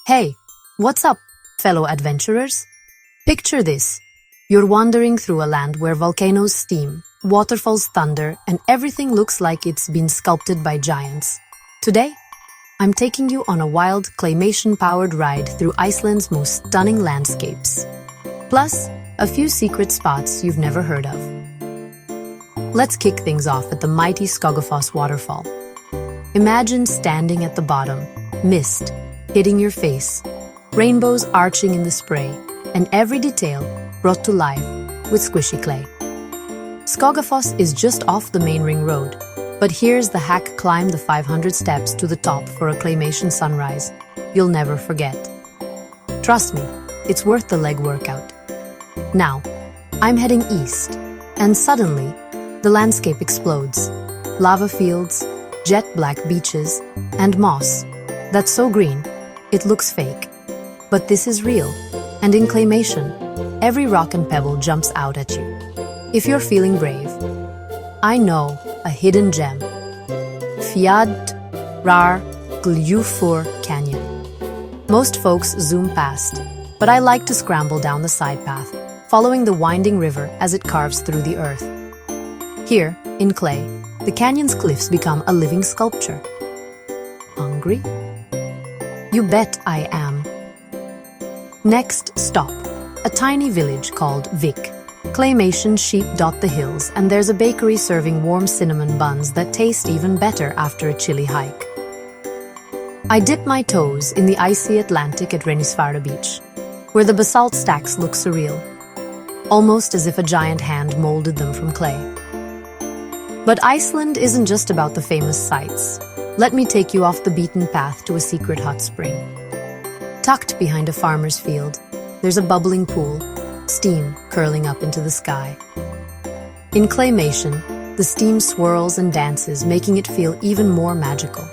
Hey, what's up, fellow adventurers? Picture this. You're wandering through a land where volcanoes steam, waterfalls thunder, and everything looks like it's been sculpted by giants. Today, I'm taking you on a wild, claymation-powered ride through Iceland's most stunning landscapes. Plus, a few secret spots you've never heard of. Let's kick things off at the mighty Skogafoss waterfall. Imagine standing at the bottom, mist hitting your face, rainbows arching in the spray, and every detail brought to life with squishy clay. Skogafoss is just off the main ring road, but here's the hack climb the 500 steps to the top for a claymation sunrise you'll never forget. Trust me, it's worth the leg workout. Now, I'm heading east, and suddenly, the landscape explodes. Lava fields, jet black beaches, and moss that's so green, it looks fake. But this is real, and in claymation, every rock and pebble jumps out at you. If you're feeling brave, I know a hidden gem. Rar Gljufur Canyon. Most folks zoom past, but I like to scramble down the side path, following the winding river as it carves through the earth. Here, in clay, the canyon's cliffs become a living sculpture. Hungry? You bet I am. Next stop, a tiny village called Vik. Claymation sheep dot the hills, and there's a bakery serving warm cinnamon buns that taste even better after a chilly hike. I dip my toes in the icy Atlantic at Renisvara Beach, where the basalt stacks look surreal, almost as if a giant hand molded them from clay. But Iceland isn't just about the famous sights. Let me take you off the beaten path to a secret hot spring. Tucked behind a farmer's field, there's a bubbling pool, steam curling up into the sky. In claymation, the steam swirls and dances, making it feel even more magical.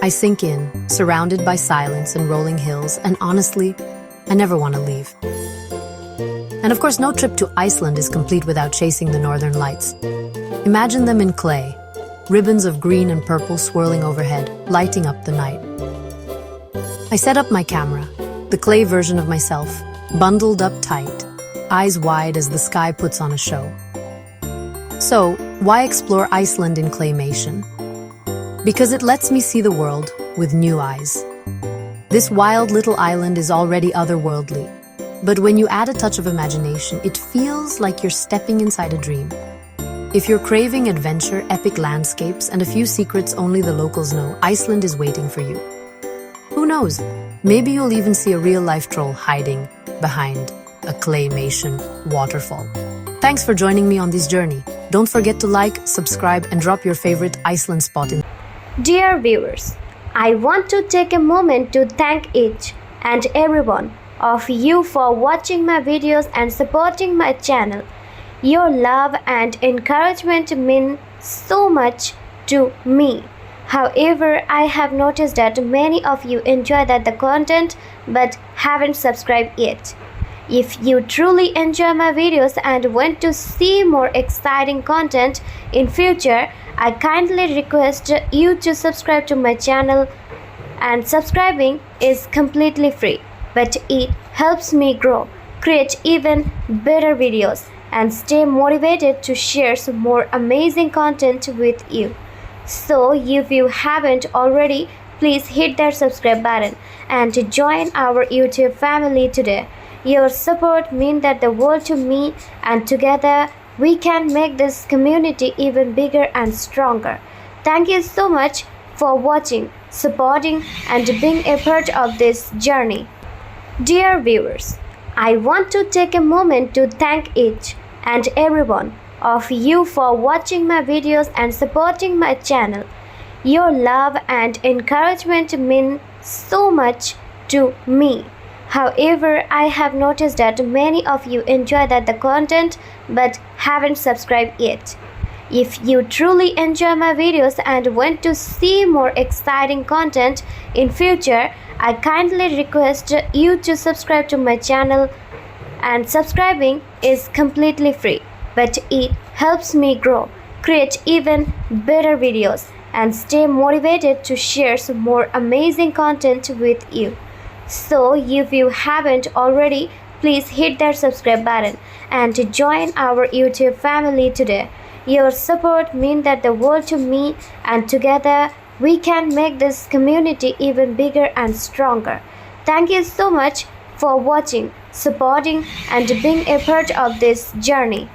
I sink in, surrounded by silence and rolling hills, and honestly, I never want to leave. And of course, no trip to Iceland is complete without chasing the northern lights. Imagine them in clay, ribbons of green and purple swirling overhead, lighting up the night. I set up my camera, the clay version of myself, bundled up tight, eyes wide as the sky puts on a show. So, why explore Iceland in claymation? Because it lets me see the world with new eyes. This wild little island is already otherworldly, but when you add a touch of imagination, it feels like you're stepping inside a dream. If you're craving adventure, epic landscapes, and a few secrets only the locals know, Iceland is waiting for you. Who knows? Maybe you'll even see a real-life troll hiding behind a claymation waterfall. Thanks for joining me on this journey. Don't forget to like, subscribe, and drop your favorite Iceland spot in. Dear viewers, I want to take a moment to thank each and every one of you for watching my videos and supporting my channel. Your love and encouragement mean so much to me. However, I have noticed that many of you enjoy the content but haven't subscribed yet. If you truly enjoy my videos and want to see more exciting content in future, I kindly request you to subscribe to my channel, and subscribing is completely free, but it helps me grow, create even better videos, and stay motivated to share some more amazing content with you. So if you haven't already, please hit that subscribe button and join our YouTube family today. Your support means that the world to me, and together we can make this community even bigger and stronger. Thank you so much for watching, supporting, and being a part of this journey. Dear viewers, I want to take a moment to thank each and every one of you for watching my videos and supporting my channel. Your love and encouragement mean so much to me. However, I have noticed that many of you enjoy the content but haven't subscribed yet. If you truly enjoy my videos and want to see more exciting content in future, I kindly request you to subscribe to my channel, and subscribing is completely free, but it helps me grow, create even better videos, and stay motivated to share some more amazing content with you. So, if you haven't already, please hit that subscribe button and join our YouTube family today. Your support means that the world to me, and together we can make this community even bigger and stronger. Thank you so much for watching, supporting, and being a part of this journey.